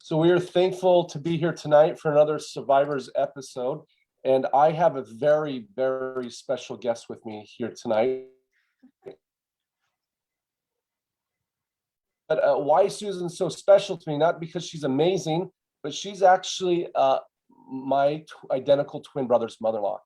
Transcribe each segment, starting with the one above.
So we are thankful to be here tonight for another Survivors episode. And I have a very, very special guest with me here tonight. But why Susan's so special to me, not because she's amazing, but she's actually my identical twin brother's mother-in-law.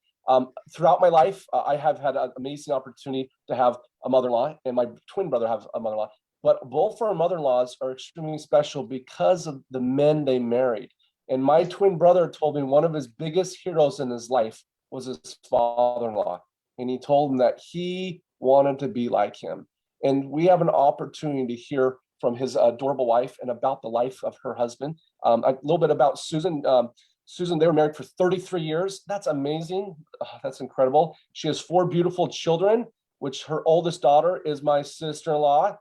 Throughout my life, I have had an amazing opportunity to have a mother-in-law, and my twin brother have a mother-in-law. But both our mother-in-laws are extremely special because of the men they married. And my twin brother told me one of his biggest heroes in his life was his father-in-law. And he told him that he wanted to be like him. And we have an opportunity to hear from his adorable wife and about the life of her husband. A little bit about Susan. Susan, they were married for 33 years. That's amazing. That's incredible. She has 4 beautiful children, which her oldest daughter is my sister-in-law.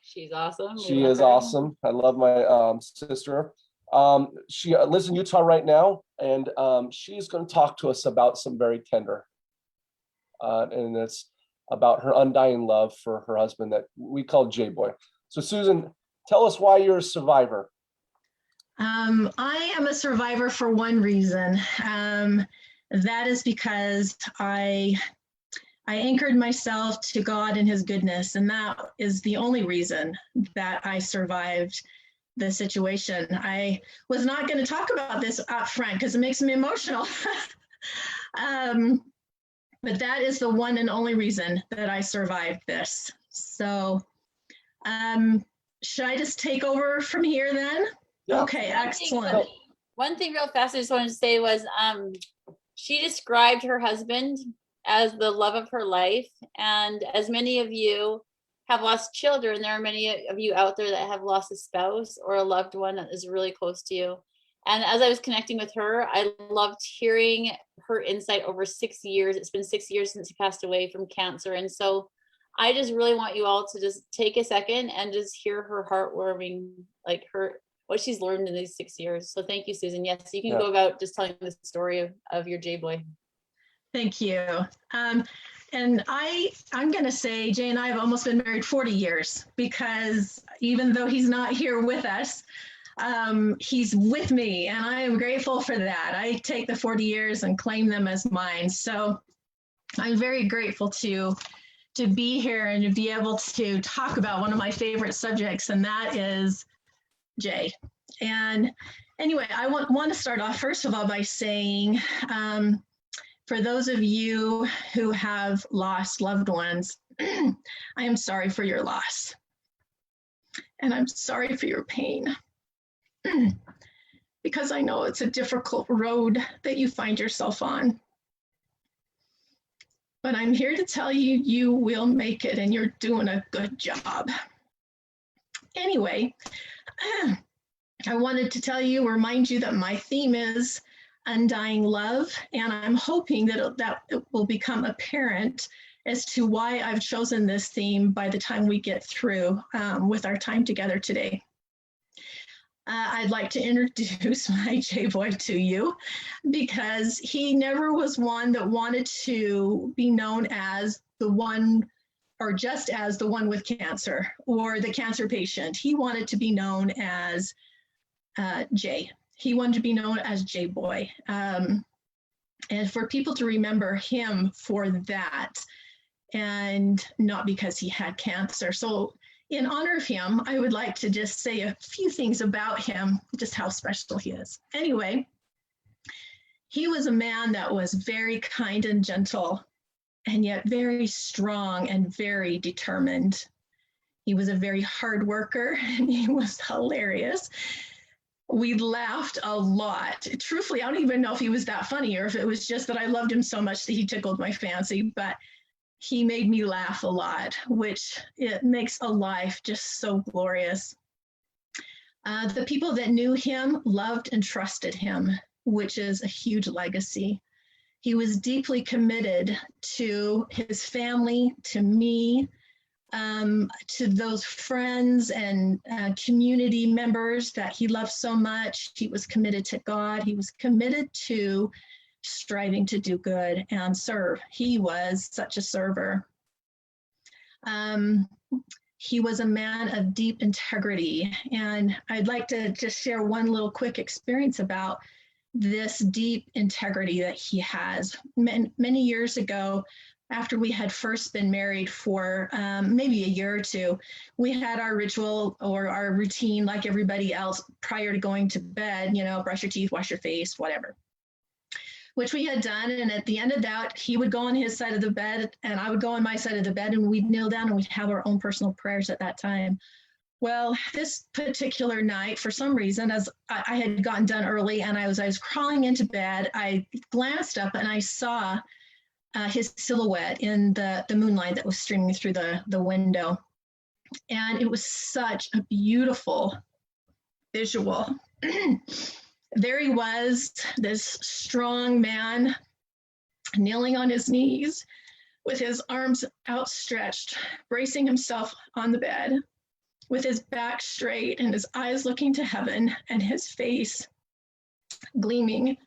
She's awesome. She is awesome. I love my sister. She lives in Utah right now, and she's going to talk to us about some very tender. And it's about her undying love for her husband that we call JayBoy. So Susan, tell us why you're a survivor. I am a survivor for one reason. That is because I anchored myself to God and his goodness, and that is the only reason that I survived the situation. I was not going to talk about this up front because it makes me emotional. But that is the one and only reason that I survived this. So should I just take over from here then? Yeah. Okay, excellent. One thing real fast I just wanted to say was she described her husband as the love of her life. And as many of you have lost children, there are many of you out there that have lost a spouse or a loved one that is really close to you. And as I was connecting with her, I loved hearing her insight over 6 years. It's been 6 years since she passed away from cancer. And so I just really want you all to just take a second and just hear her heartwarming, like what she's learned in these 6 years. So thank you, Susan. Yes, you can go about just telling the story of your JayBoy. Thank you. And I'm going to say Jay and I have almost been married 40 years because even though he's not here with us, he's with me, and I am grateful for that. I take the 40 years and claim them as mine. So I'm very grateful to be here and to be able to talk about one of my favorite subjects, and that is Jay. And anyway, I want to start off first of all by saying, for those of you who have lost loved ones, I am sorry for your loss. And I'm sorry for your pain. Because I know it's a difficult road that you find yourself on. But I'm here to tell you, you will make it, and you're doing a good job. Anyway, I wanted to remind you that my theme is undying love, and I'm hoping that it will become apparent as to why I've chosen this theme by the time we get through with our time together today. I'd like to introduce my JayBoy to you because he never was one that wanted to be known as the one or just as the one with cancer or the cancer patient. He wanted to be known as Jay. He wanted to be known as JayBoy. And for people to remember him for that and not because he had cancer. So in honor of him, I would like to just say a few things about him, just how special he is. Anyway, he was a man that was very kind and gentle, and yet very strong and very determined. He was a very hard worker, and he was hilarious. We laughed a lot. Truthfully, I don't even know if he was that funny or if it was just that I loved him so much that he tickled my fancy, but he made me laugh a lot, which it makes a life just so glorious. The people that knew him loved and trusted him, which is a huge legacy. He was deeply committed to his family, to me, to those friends and community members that he loved so much. He was committed to God. He was committed to striving to do good and serve. He was such a server. He was a man of deep integrity. And I'd like to just share one little quick experience about this deep integrity that he has. Many years ago, after we had first been married for maybe a year or two, we had our ritual or our routine like everybody else prior to going to bed, you know, brush your teeth, wash your face, whatever, which we had done. And at the end of that, he would go on his side of the bed and I would go on my side of the bed, and we'd kneel down and we'd have our own personal prayers at that time. Well, this particular night, for some reason, as I had gotten done early and I was crawling into bed, I glanced up and I saw his silhouette in the moonlight that was streaming through the window. And it was such a beautiful visual. There he was, this strong man, kneeling on his knees with his arms outstretched, bracing himself on the bed, with his back straight and his eyes looking to heaven and his face gleaming.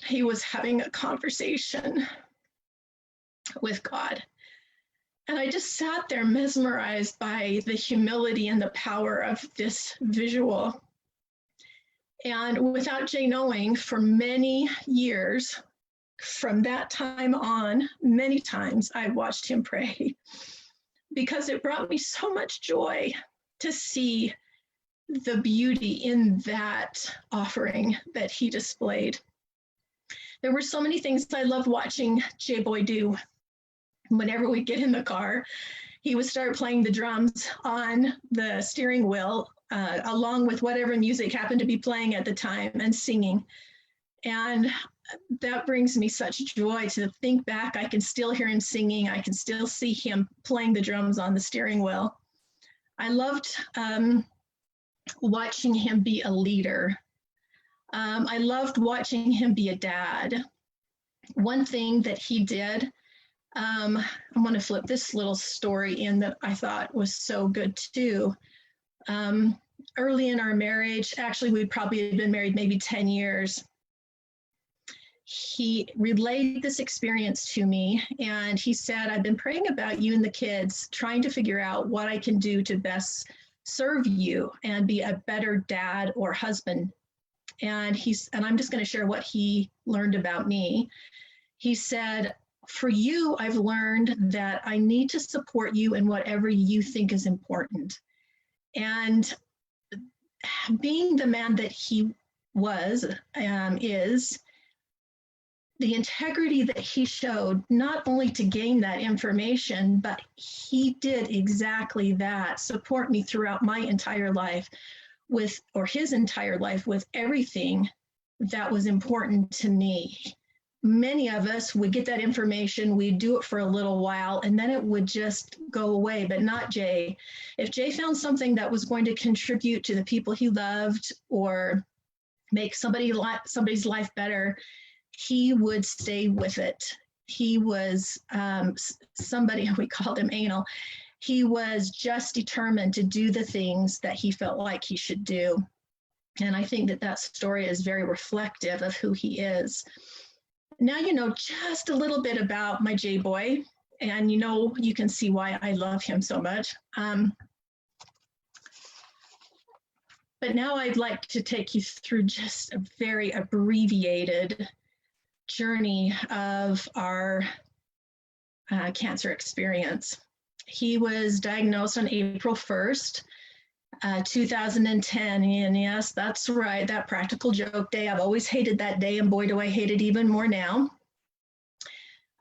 He was having a conversation with God. And I just sat there mesmerized by the humility and the power of this visual. And without Jay knowing, for many years, from that time on, many times I watched him pray, because it brought me so much joy to see the beauty in that offering that he displayed. There were so many things I loved watching JayBoy do. Whenever we get in the car, he would start playing the drums on the steering wheel, along with whatever music happened to be playing at the time, and singing. And that brings me such joy to think back. I can still hear him singing. I can still see him playing the drums on the steering wheel. I loved watching him be a leader. I loved watching him be a dad. One thing that he did, I'm going to flip this little story in that I thought was so good too. Early in our marriage, actually we probably had been married maybe 10 years, he relayed this experience to me, and he said, I've been praying about you and the kids, trying to figure out what I can do to best serve you and be a better dad or husband. And I'm just going to share what he learned about me. He said, for you, I've learned that I need to support you in whatever you think is important. And being the man that he was, is, the integrity that he showed, not only to gain that information, but he did exactly that, support me throughout my entire life his entire life with everything that was important to me. Many of us would get that information, we'd do it for a little while, and then it would just go away, but not Jay. If Jay found something that was going to contribute to the people he loved or make somebody's life better, he would stay with it. He was somebody, we called him anal. He was just determined to do the things that he felt like he should do. And I think that story is very reflective of who he is. Now you know just a little bit about my JayBoy, and you can see why I love him so much. But now I'd like to take you through just a very abbreviated journey of our cancer experience. He was diagnosed on April 1st, 2010. And yes, that's right, that practical joke day. I've always hated that day, and boy, do I hate it even more now.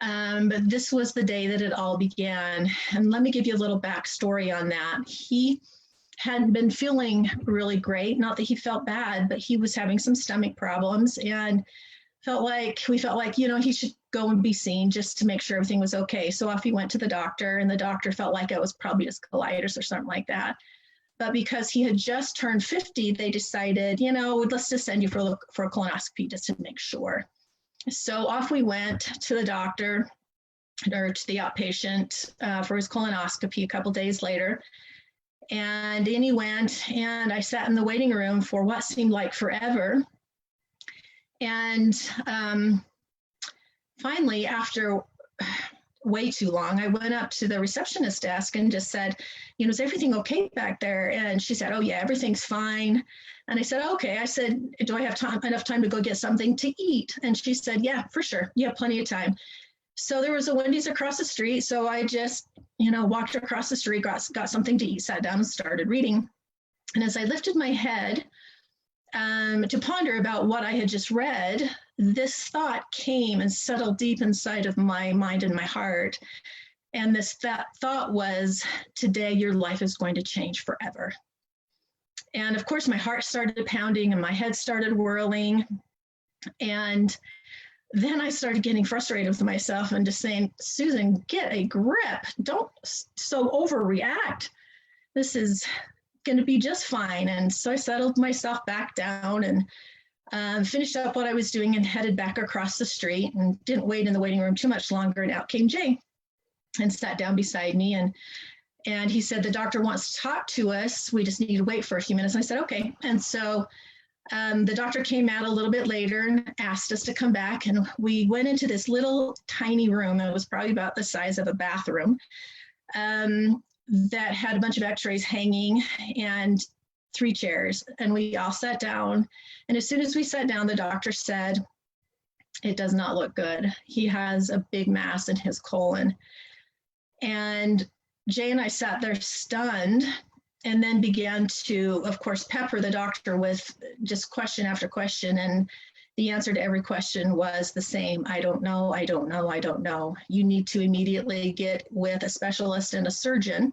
But this was the day that it all began. And let me give you a little backstory on that. He hadn't been feeling really great. Not that he felt bad, but he was having some stomach problems, and we felt like, he should go and be seen just to make sure everything was okay. So off he went to the doctor, and the doctor felt like it was probably just colitis or something like that. But because he had just turned 50, they decided, let's just send you for a colonoscopy just to make sure. So off we went to the doctor, or to the outpatient, for his colonoscopy a couple days later. And in he went, and I sat in the waiting room for what seemed like forever. And finally, after way too long. I went up to the receptionist desk and just said, is everything okay back there? And she said, oh yeah, everything's fine. And I said, okay. I said, do I have enough time to go get something to eat? And she said, yeah, for sure. You have plenty of time. So there was a Wendy's across the street. So I just, walked across the street, got something to eat, sat down and started reading. And as I lifted my head to ponder about what I had just read, this thought came and settled deep inside of my mind and my heart. And that thought was, today your life is going to change forever. And of course, my heart started pounding and my head started whirling. And then I started getting frustrated with myself and just saying, Susan, get a grip. Don't so overreact. This is going to be just fine. And so I settled myself back down and finished up what I was doing and headed back across the street and didn't wait in the waiting room too much longer. And out came Jay and sat down beside me. And he said, the doctor wants to talk to us. We just need to wait for a few minutes. And I said, okay. And so the doctor came out a little bit later and asked us to come back. And we went into this little tiny room. It was probably about the size of a bathroom that had a bunch of x-rays hanging and 3 chairs. And we all sat down. And as soon as we sat down, the doctor said, it does not look good. He has a big mass in his colon. And Jay and I sat there stunned, and then began to, of course, pepper the doctor with just question after question. And the answer to every question was the same. I don't know, I don't know, I don't know. You need to immediately get with a specialist and a surgeon,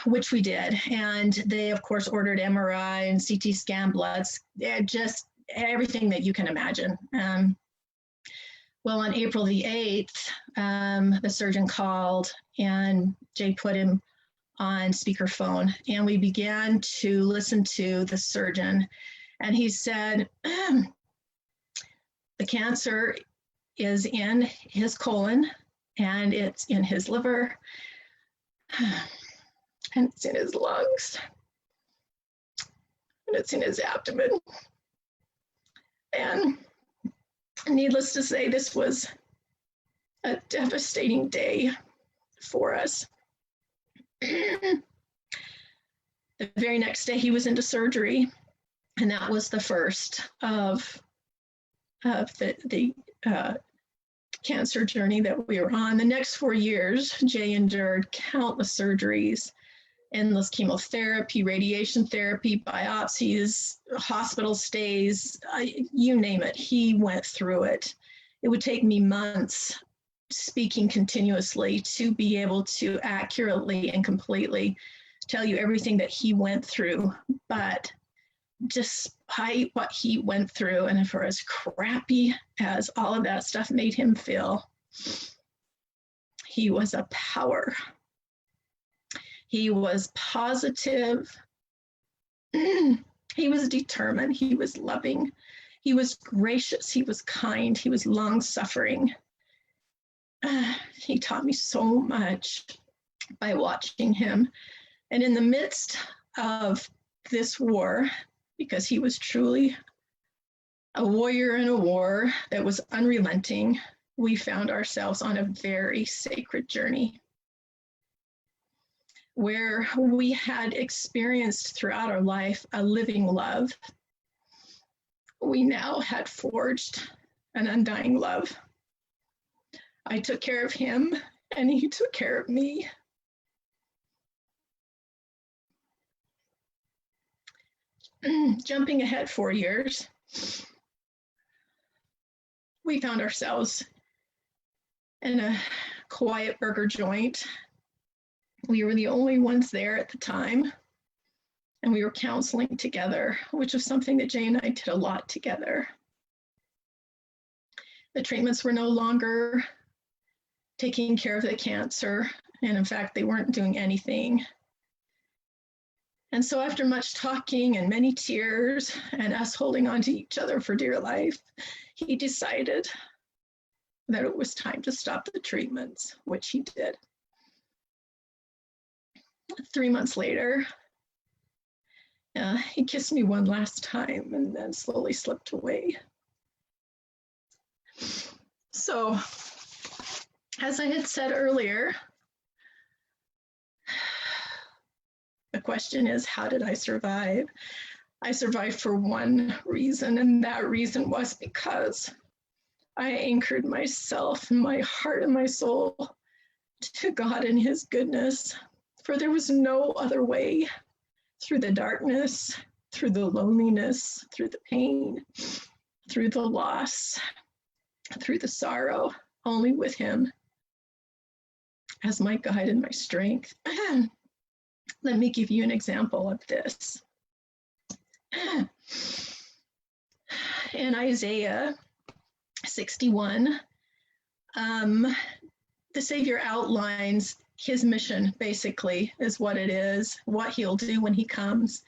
which we did. And they, of course, ordered MRI and CT scan, bloods, just everything that you can imagine. Well, on April the 8th, the surgeon called and Jay put him on speakerphone, and we began to listen to the surgeon. And he said, the cancer is in his colon, and it's in his liver, and it's in his lungs, and it's in his abdomen. And needless to say, this was a devastating day for us. The very next day he was into surgery, and that was the first of the cancer journey that we were on. The next 4 years, Jay endured countless surgeries, endless chemotherapy, radiation therapy, biopsies, hospital stays, you name it, he went through it. It would take me months speaking continuously to be able to accurately and completely tell you everything that he went through. But despite what he went through, and for as crappy as all of that stuff made him feel, he was a power. He was positive. He was determined. He was loving. He was gracious. He was kind. He was long-suffering. He taught me so much by watching him. And in the midst of this war, because he was truly a warrior in a war that was unrelenting, we found ourselves on a very sacred journey where we had experienced throughout our life a living love. We now had forged an undying love. I took care of him, and he took care of me. Jumping ahead 4 years, we found ourselves in a quiet burger joint. We were the only ones there at the time, and we were counseling together, which was something that Jay and I did a lot together. The treatments were no longer taking care of the cancer, and in fact, they weren't doing anything. And so after much talking and many tears and us holding on to each other for dear life, he decided that it was time to stop the treatments, which he did. 3 months later, he kissed me one last time and then slowly slipped away. So As I had said earlier, the question is, how did I survive? I survived for one reason, and that reason was because I anchored myself, my heart and my soul to God and his goodness, for there was no other way through the darkness, through the loneliness, through the pain, through the loss, through the sorrow, only with him as my guide and my strength. Let me give you an example of this. In Isaiah 61, the Savior outlines his mission, basically, is what it is, what he'll do when he comes.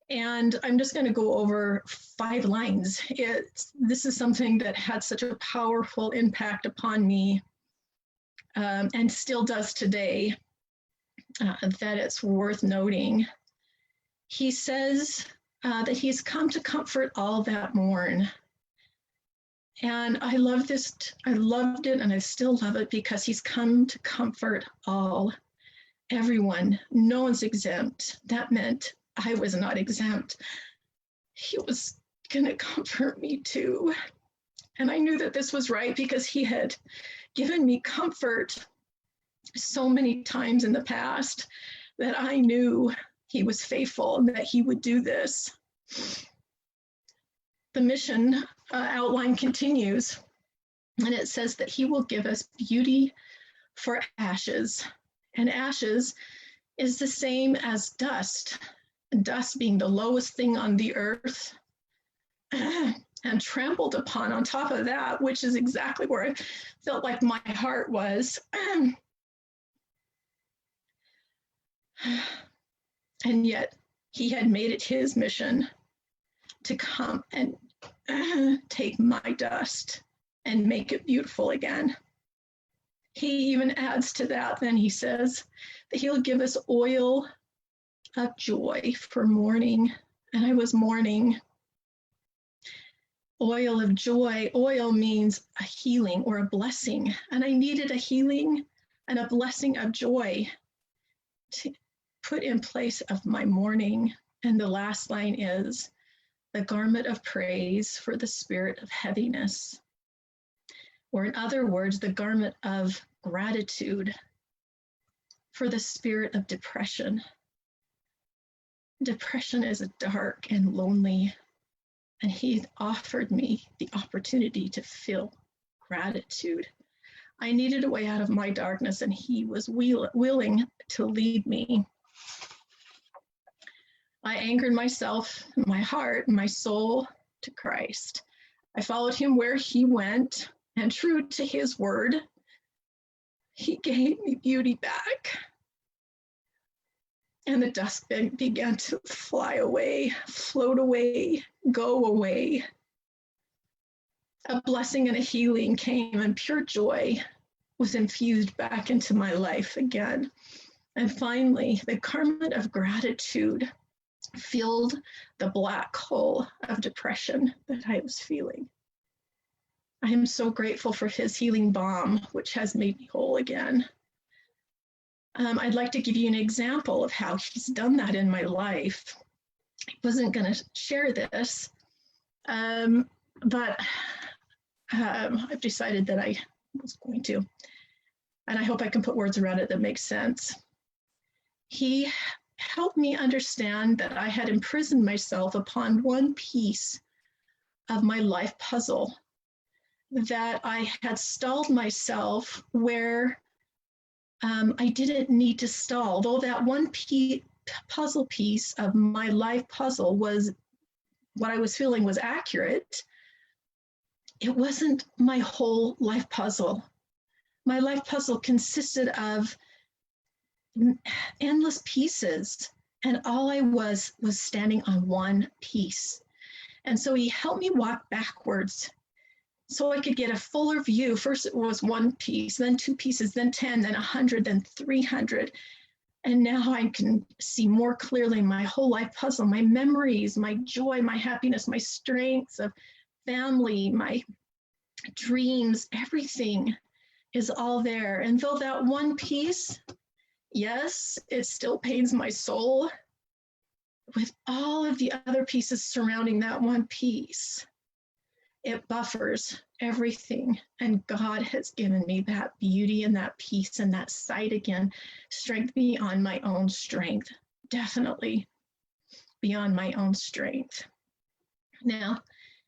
And I'm just going to go over 5 lines. This is something that had such a powerful impact upon me, and still does today, that it's worth noting. He says that he's come to comfort all that mourn. And I love this. I loved it, and I still love it, because he's come to comfort all, everyone. No one's exempt. That meant I was not exempt. He was going to comfort me too. And I knew that this was right, because he had given me comfort so many times in the past that I knew he was faithful and that he would do this. The mission outline continues, and it says that he will give us beauty for ashes. And ashes is the same as dust, dust being the lowest thing on the earth, and trampled upon on top of that, which is exactly where I felt like my heart was. And yet he had made it his mission to come and take my dust and make it beautiful again. He even adds to that, then he says that he'll give us oil of joy for mourning. And I was mourning. Oil of joy. Oil means a healing or a blessing. And I needed a healing and a blessing of joy to put in place of my mourning. And the last line is the garment of praise for the spirit of heaviness. Or in other words, the garment of gratitude for the spirit of depression. Depression is dark and lonely, and he offered me the opportunity to feel gratitude. I needed a way out of my darkness, and he was willing to lead me. I anchored myself, my heart, my soul to Christ. I followed him where he went, and true to his word, he gave me beauty back. And the dust began to fly away, float away, go away. A blessing and a healing came, and pure joy was infused back into my life again. And finally, the garment of gratitude filled the black hole of depression that I was feeling. I am so grateful for his healing balm, which has made me whole again. I'd like to give you an example of how he's done that in my life. I wasn't going to share this, but I've decided that I was going to, and I hope I can put words around it that make sense. He helped me understand that I had imprisoned myself upon one piece of my life puzzle, that I had stalled myself where I didn't need to stall. Though that one puzzle piece of my life puzzle was what I was feeling was accurate, it wasn't my whole life puzzle. My life puzzle consisted of endless pieces, and all I was standing on one piece. And so he helped me walk backwards so I could get a fuller view. First it was one piece, then 2 pieces, then 10, then 100, then 300. And now I can see more clearly my whole life puzzle, my memories, my joy, my happiness, my strengths of family, my dreams, everything is all there. And though that one piece, yes, it still pains my soul, with all of the other pieces surrounding that one piece, it buffers everything. And God has given me that beauty and that peace and that sight again, strength beyond my own strength, definitely beyond my own strength. Now,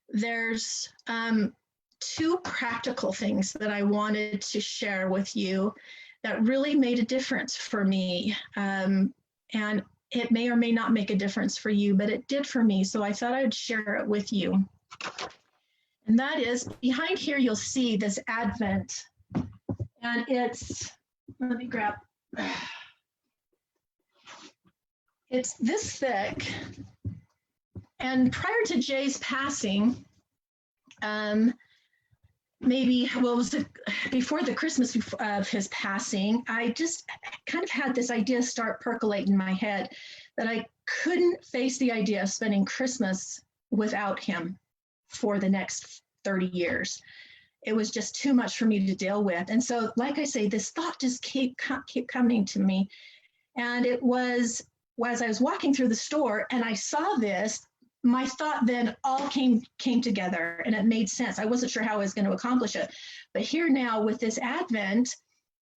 there's two practical things that I wanted to share with you that really made a difference for me. And it may or may not make a difference for you, but it did for me. So I thought I'd share it with you. And that is, behind here, you'll see this Advent. And it's, let me grab, it's this thick. And prior to Jay's passing, maybe, well, was it before the Christmas of his passing, I just kind of had this idea start percolating in my head that I couldn't face the idea of spending Christmas without him for the next 30 years. It was just too much for me to deal with. And so, like I say, this thought just keep coming to me. And it was, as I was walking through the store and I saw this, my thought then all came together and it made sense. I wasn't sure how I was going to accomplish it. But here now with this Advent,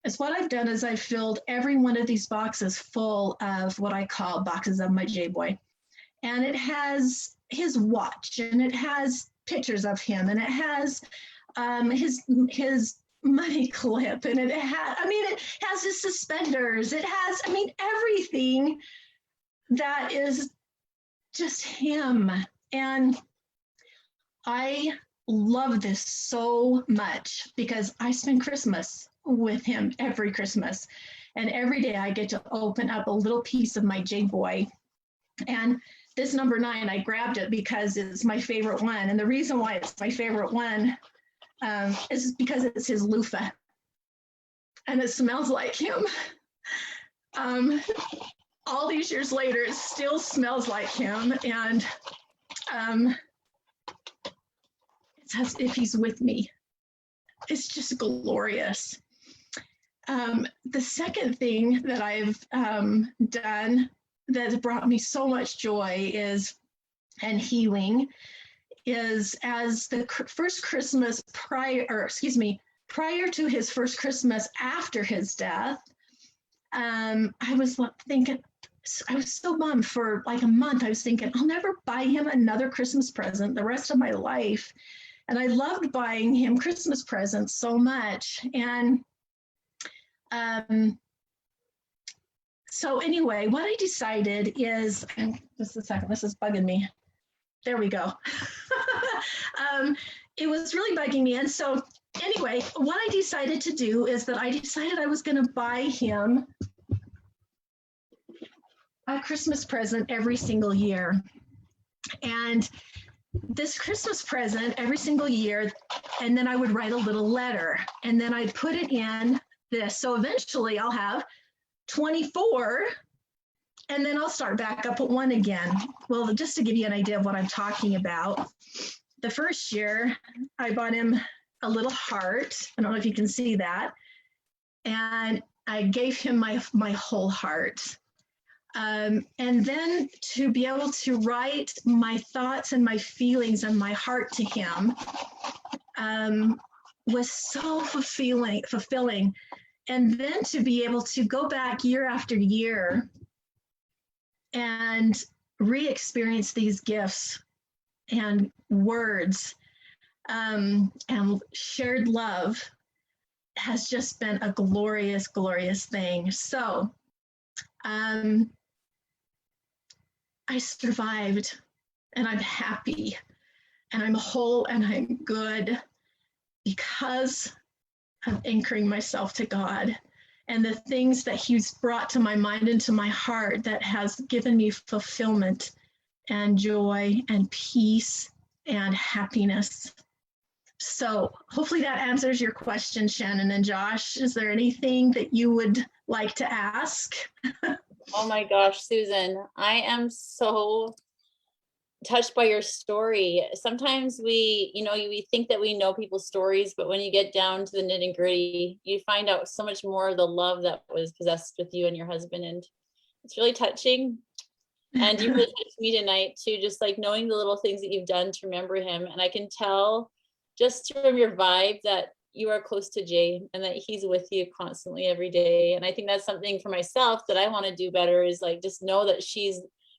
is what I've done is I've filled every one of these boxes full of what I call boxes of my JayBoy. And it has his watch and it has pictures of him and it has his money clip and it has his suspenders. It has, everything that is just him. And I love this so much because I spend Christmas with him every Christmas. And every day I get to open up a little piece of my JayBoy. And this number 9, I grabbed it because it's my favorite one. And the reason why it's my favorite one is because it's his loofah. And it smells like him. All these years later, it still smells like him. And it's as if he's with me. It's just glorious. The second thing that I've done that brought me so much joy and healing is as the first Christmas prior to his first Christmas after his death, I was thinking, I was so bummed for like a month. I was thinking, I'll never buy him another Christmas present the rest of my life. And I loved buying him Christmas presents so much. And so anyway, what I decided is, just a second, this is bugging me. There we go. It was really bugging me. And so anyway, what I decided to do is that I decided I was going to buy him a Christmas present every single year. And this Christmas present every single year, and then I would write a little letter, and then I'd put it in this. So eventually I'll have 24, and then I'll start back up at 1 again. Well, just to give you an idea of what I'm talking about, the first year I bought him a little heart. I don't know if you can see that. And I gave him my whole heart. And then to be able to write my thoughts and my feelings and my heart to him was so fulfilling. And then to be able to go back year after year and re-experience these gifts and words and shared love has just been a glorious, glorious thing. So I survived, and I'm happy, and I'm whole, and I'm good because of anchoring myself to God and the things that he's brought to my mind and to my heart that has given me fulfillment and joy and peace and happiness. So hopefully that answers your question, Shannon and Josh. Is there anything that you would like to ask? Oh my gosh, Susan, I am so touched by your story. Sometimes we, we think that we know people's stories, but when you get down to the nitty gritty, you find out so much more of the love that was possessed with you and your husband. And it's really touching. And you really touched me tonight too, just like knowing the little things that you've done to remember him. And I can tell just from your vibe that you are close to Jay and that he's with you constantly every day. And I think that's something for myself that I want to do better, is like, just know that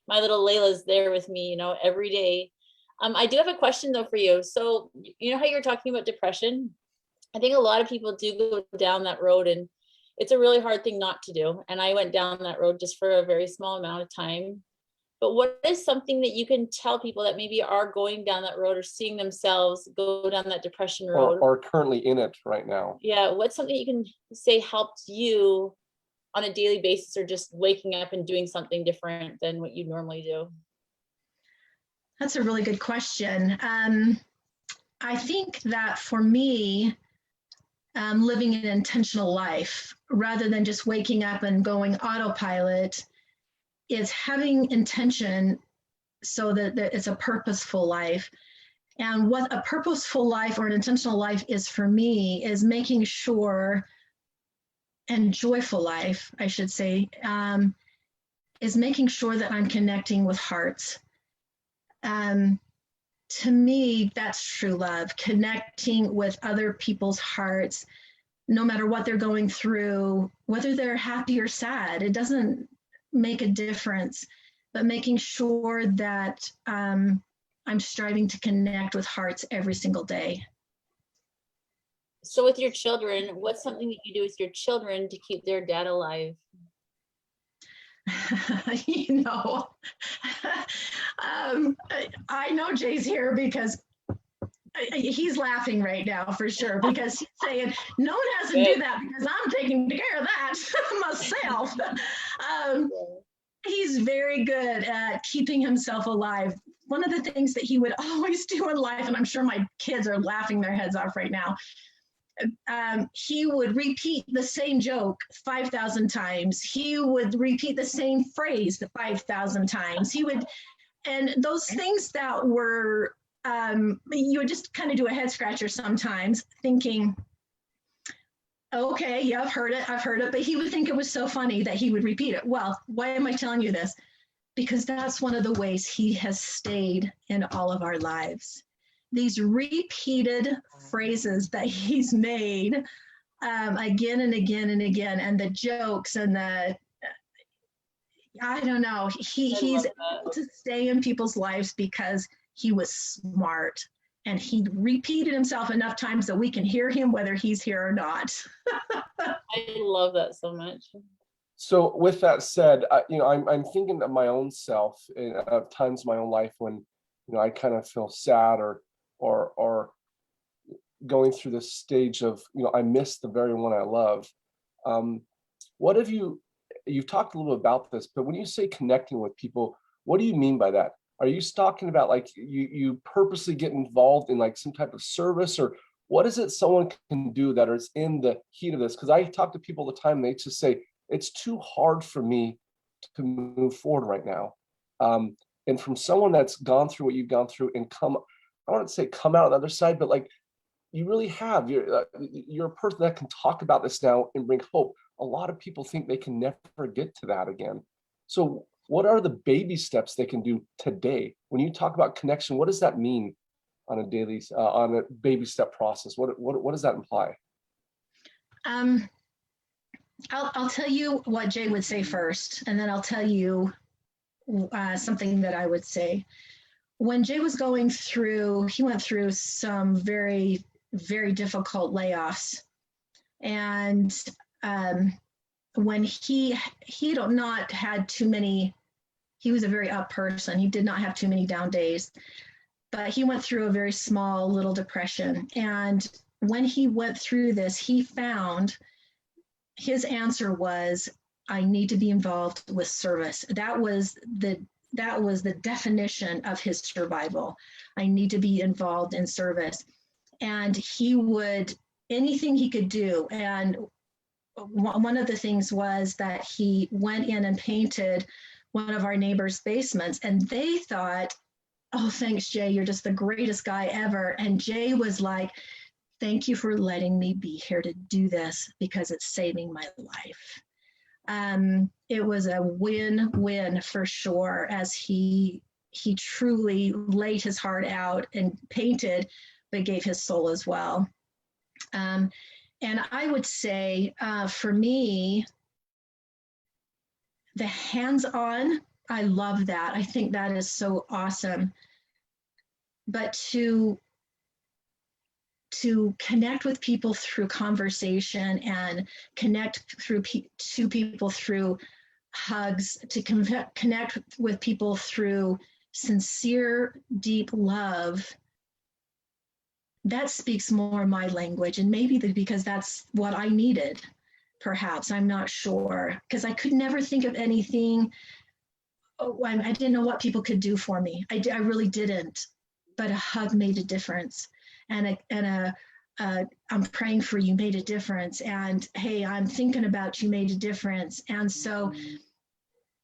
my little Layla's there with me, every day. I do have a question though for you. So you know how you're talking about depression? I think a lot of people do go down that road, and it's a really hard thing not to do. And I went down that road just for a very small amount of time. But what is something that you can tell people that maybe are going down that road or seeing themselves go down that depression road? Or currently in it right now? Yeah, what's something you can say helped you on a daily basis, or just waking up and doing something different than what you normally do? That's a really good question. I think that for me, living an intentional life rather than just waking up and going autopilot is having intention, so that it's a purposeful life. And what a purposeful life or an intentional life is for me is making sure, and joyful life, I should say, is making sure that I'm connecting with hearts. To me, that's true love, connecting with other people's hearts, no matter what they're going through, whether they're happy or sad, it doesn't make a difference, but making sure that I'm striving to connect with hearts every single day. So with your children, what's something that you do with your children to keep their dad alive? I know Jay's here because he's laughing right now for sure, because he's saying, no one has to do that because I'm taking care of that myself. He's very good at keeping himself alive. One of the things that he would always do in life, and I'm sure my kids are laughing their heads off right now, he would repeat the same joke 5,000 times. He would repeat the same phrase 5,000 times. And those things that were, you would just kind of do a head scratcher sometimes, thinking, okay, yeah, I've heard it, but he would think it was so funny that he would repeat it. Well, why am I telling you this? Because that's one of the ways he has stayed in all of our lives. These repeated phrases that he's made again and again and again, and the jokes and I don't know, he's able to stay in people's lives because he was smart, and he repeated himself enough times that we can hear him whether he's here or not. I love that so much. So with that said, I'm thinking of my own self, of times in my own life when, I kind of feel sad or going through this stage of, I miss the very one I love. What have you've talked a little bit about this, but when you say connecting with people, what do you mean by that? Are you talking about like you purposely get involved in like some type of service, or what is it someone can do that is in the heat of this? Because I talk to people all the time, they just say, it's too hard for me to move forward right now. And from someone that's gone through what you've gone through and I don't want to say come out on the other side, but like you really have, you're a person that can talk about this now and bring hope. A lot of people think they can never get to that again. So what are the baby steps they can do today? When you talk about connection, what does that mean on a baby step process? What does that imply? I'll tell you what Jay would say first, and then I'll tell you something that I would say. When Jay was going through, he went through some very, very difficult layoffs. And when he had not had too many, he was a very up person. He did not have too many down days, but he went through a very small little depression. And when he went through this, he found his answer was, I need to be involved with service. That was the definition of his survival. I need to be involved in service. And he would, anything he could do. And one of the things was that he went in and painted one of our neighbors' basements, and they thought oh, thanks, Jay. You're just the greatest guy ever. And Jay was like, thank you for letting me be here to do this because it's saving my life. It was a win-win for sure, as he truly laid his heart out and painted, but gave his soul as well. And I would say for me, the hands-on, I love that. I think that is so awesome. But to connect with people through conversation and connect to people through hugs, to connect with people through sincere, deep love, that speaks more my language. And maybe because that's what I needed, perhaps, I'm not sure, because I could never think of anything. Oh, I didn't know what people could do for me. I really didn't, but a hug made a difference. And I'm praying for you made a difference. And hey, I'm thinking about you made a difference. And so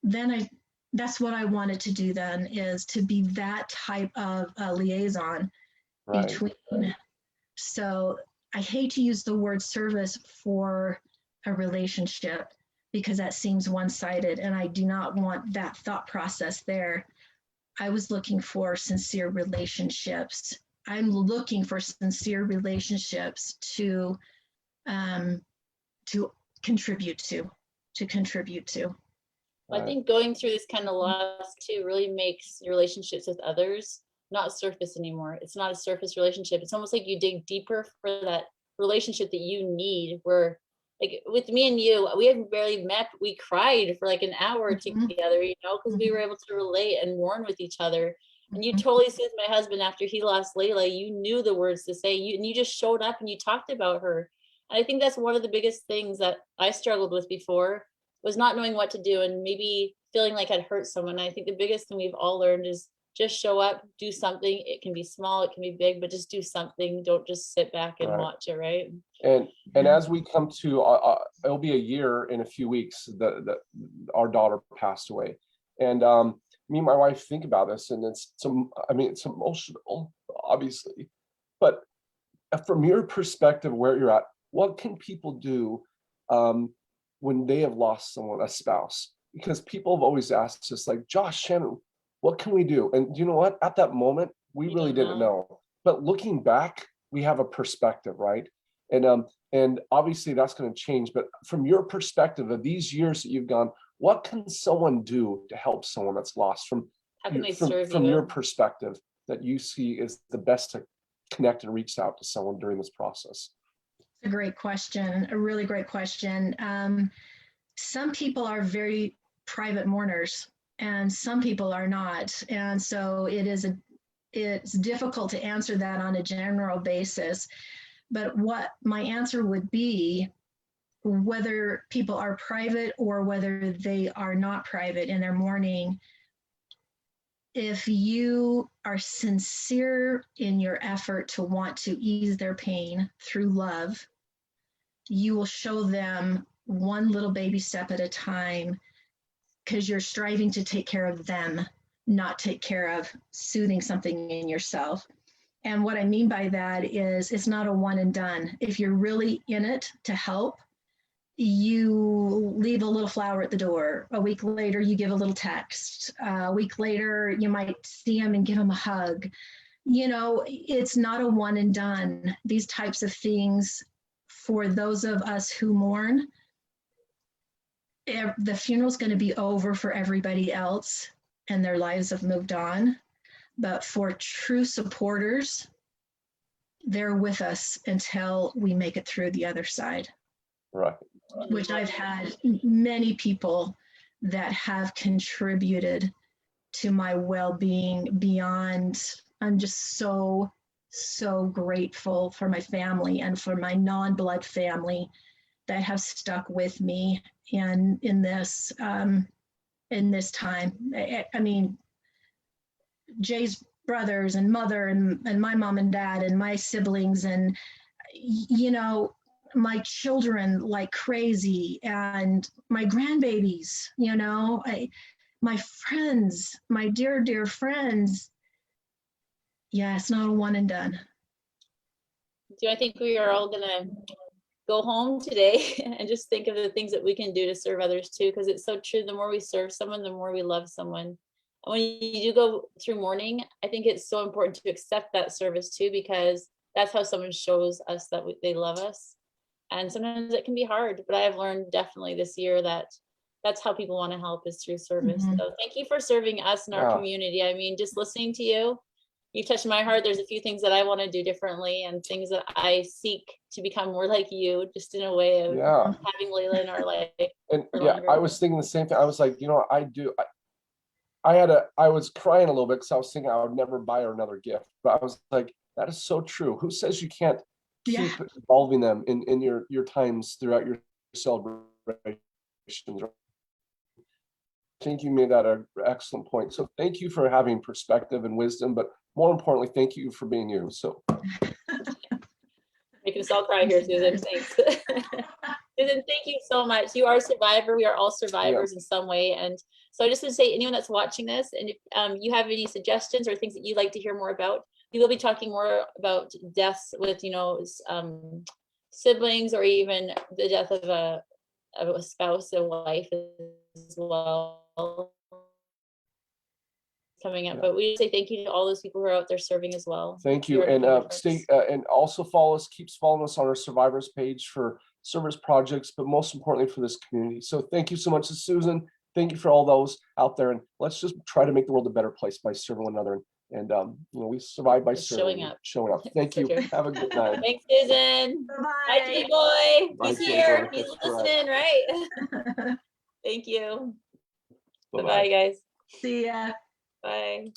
then that's what I wanted to do then, is to be that type of liaison between. So I hate to use the word service for a relationship because that seems one-sided, and I do not want that thought process there. I was looking for sincere relationships. I'm looking for sincere relationships to contribute to. I think going through this kind of loss too really makes your relationships with others not surface anymore. It's not a surface relationship. It's almost like you dig deeper for that relationship that you need. Where, like with me and you, we had barely met. We cried for like an hour together, you know, because we were able to relate and mourn with each other. And you totally soothed my husband after he lost Layla. You knew the words to say, and you just showed up and you talked about her. And I think that's one of the biggest things that I struggled with before, was not knowing what to do and maybe feeling like I'd hurt someone. I think the biggest thing we've all learned is just show up, do something. It can be small, it can be big, but just do something. Don't just sit back and watch it, right? And as we come to, it'll be a year in a few weeks that our daughter passed away. And me and my wife think about this, and it's emotional, obviously. But from your perspective, where you're at, what can people do when they have lost someone, a spouse? Because people have always asked us, like, Josh, Shannon, what can we do? And you know what? At that moment, we really didn't know. But looking back, we have a perspective, right? And obviously that's going to change. But from your perspective of these years that you've gone, what can someone do to help someone that's lost? From your perspective, that you see is the best to connect and reach out to someone during this process? A great question, a really great question. Some people are very private mourners, and some people are not. And so it's difficult to answer that on a general basis. But what my answer would be, whether people are private or whether they are not private in their mourning, if you are sincere in your effort to want to ease their pain through love, you will show them one little baby step at a time, because you're striving to take care of them, not take care of soothing something in yourself. And what I mean by that is it's not a one and done. If you're really in it to help, you leave a little flower at the door. A week later, you give a little text. A week later, you might see them and give them a hug. You know, it's not a one and done. These types of things, for those of us who mourn, the funeral's going to be over for everybody else and their lives have moved on. But for true supporters, they're with us until we make it through the other side. Right. Which I've had many people that have contributed to my well-being beyond. I'm just so grateful for my family and for my non-blood family that have stuck with me in this time. I mean, Jay's brothers and mother and my mom and dad and my siblings and, you know, my children like crazy, and my grandbabies, you know, my friends, my dear friends, Yeah, it's not a one and done. Do I think we are all gonna go home today and just think of the things that we can do to serve others too, because it's so true. The more we serve someone, the more we love someone. And when you do go through mourning, I think it's so important to accept that service too, because that's how someone shows us that they love us. And sometimes it can be hard, but I have learned definitely this year that that's how people want to help, is through service. Mhm. So thank you for serving us in our Yeah. community. I mean, just listening to you, you touched my heart. There's a few things that I want to do differently and things that I seek to become more like you, just in a way of Yeah. having Layla in our life. And for yeah, longer. I was thinking the same thing. I was like, you know, I was crying a little bit because I was thinking I would never buy her another gift. But I was like, that is so true. Who says you can't Yeah. keep involving them in your times throughout your celebrations? I think you made that an excellent point. So thank you for having perspective and wisdom, but more importantly, thank you for being you. So Making us all cry here, Susan. Thanks. Susan, thank you so much. You are a survivor. We are all survivors in some way. And so I just want to say, anyone that's watching this, and if you have any suggestions or things that you'd like to hear more about, we will be talking more about deaths with, you know, siblings, or even the death of a spouse, a wife as well, coming up. But we say thank you to all those people who are out there serving as well. thank you. And stay and also follow us, keeps following us on our survivors page for service projects, but most importantly for this community. So thank you so much to Susan. Thank you for all those out there, and let's just try to make the world a better place by serving one another. And you know, we survive by Just serving, showing up. Thank So you. true. Have a good night. Thanks, Susan. Bye, Bye-bye. JayBoy. Bye, He's JayBoy. here. He's That's correct. listening, right? Thank you. Bye-bye. Bye-bye, guys. See ya. Bye.